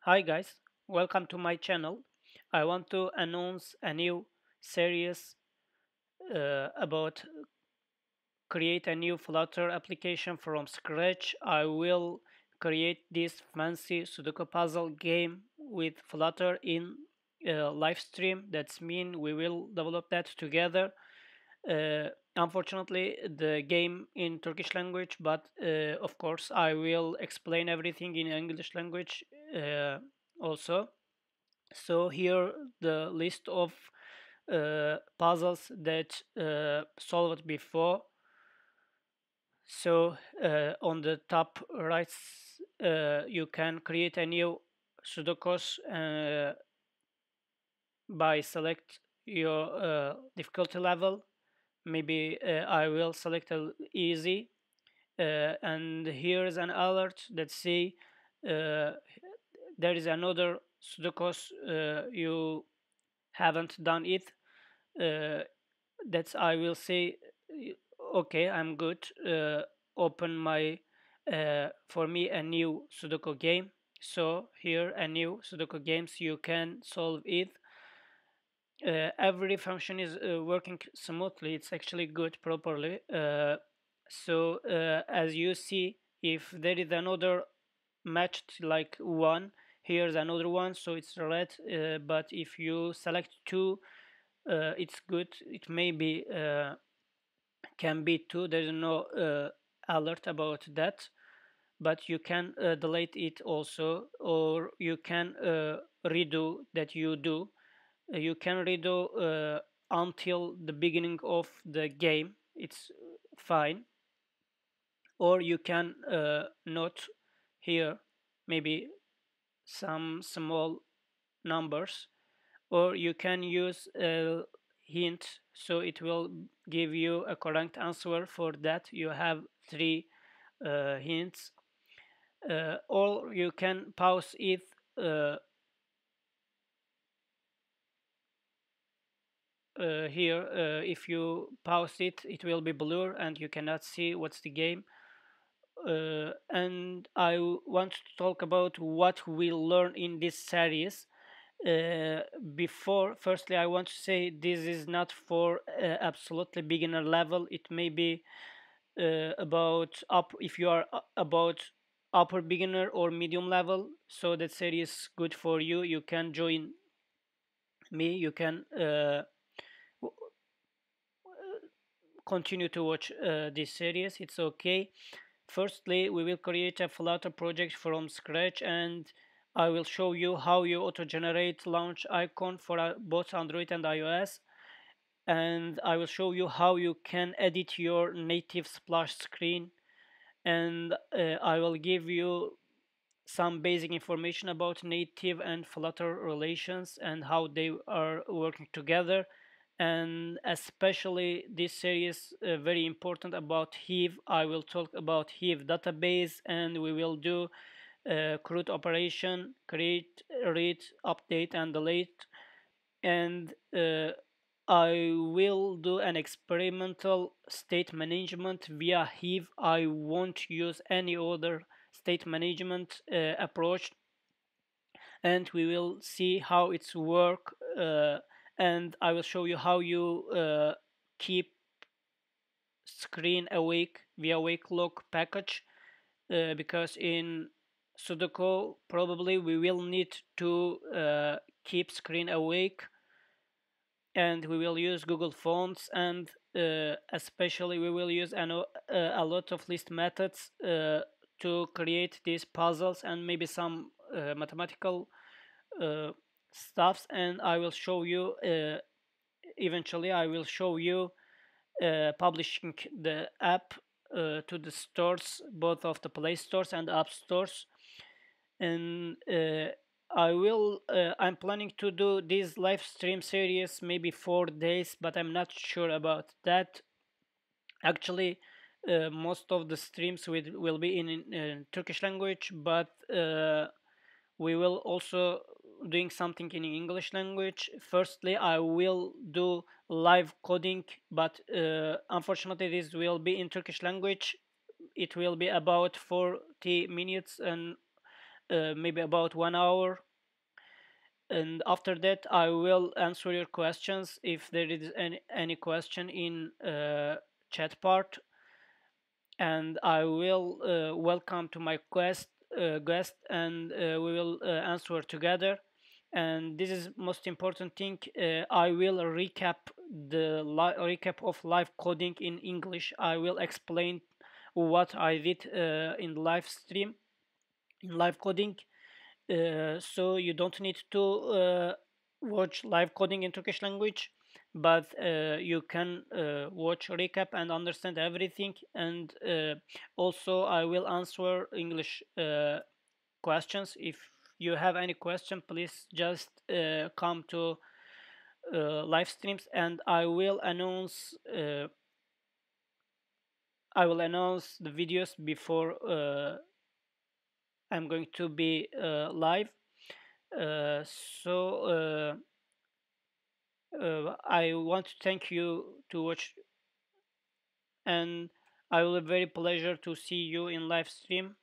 Hi guys, welcome to my channel. I want to announce a new series about create a new Flutter application from scratch. I will create this fancy Sudoku puzzle game with Flutter in live stream. That's mean we will develop that together. Unfortunately, the game in Turkish language, but of course I will explain everything in English language also. So here the list of puzzles that solved before. So on the top right, you can create a new Sudokus by select your difficulty level. Maybe I will select a easy, and here is an alert that say uh, there is another Sudokus you haven't done it. uh, that's I will say okay, I'm good. Open my for me a new Sudoku game. So here a new Sudoku games you can solve it. Every function is working smoothly. It's actually good properly. So as you see, if there is another matched like one, here's another one, so it's red. But if you select two, it's good. It may be can be two. There's no alert about that, but you can delete it also, or you can redo that you do. You can redo until the beginning of the game. It's fine, or you can note here maybe some small numbers, or you can use a hint, so it will give you a correct answer. For that you have three hints, or you can pause it. uh, Here if you pause it, it will be blur and you cannot see what's the game. And want to talk about what we learn in this series. uh, Before, firstly, I want to say this is not for absolutely beginner level. It may be about up if you are about upper beginner or medium level, so that series is good for you. You can join me, you can continue to watch this series. It's okay. Firstly, we will create a Flutter project from scratch, and I will show you how you auto-generate launch icon for both Android and iOS. And I will show you how you can edit your native splash screen. And I will give you some basic information about native and Flutter relations and how they are working together. And especially this series very important about Hive. I will talk about Hive database, and we will do CRUD operation: create, read, update, and delete. And I will do an experimental state management via Hive. I won't use any other state management approach, and we will see how it's work. And I will show you how you keep screen awake via WakeLock package, because in Sudoku probably we will need to keep screen awake, and we will use Google Fonts, and especially we will use a lot of list methods to create these puzzles, and maybe some mathematical uh, stuffs. And I will show you eventually I will show you publishing the app to the stores, both of the Play stores and App stores. And I'm planning to do this live stream series maybe 4 days, but I'm not sure about that. Actually, most of the streams will be in Turkish language, but we will also doing something in English language. Firstly, I will do live coding, but unfortunately this will be in Turkish language. It will be about 40 minutes, and maybe about 1 hour, and after that I will answer your questions if there is any question in chat part, and I will welcome to my guest, and we will answer together. And this is most important thing. I will recap of live coding in English. I will explain what I did in live stream in live coding, so you don't need to watch live coding in Turkish language, but you can watch recap and understand everything. And also I will answer English questions. If you have any question, please just come to live streams, and I will announce the videos before I'm going to be live. uh, so I want to thank you to watch, and I will be very pleasure to see you in live stream.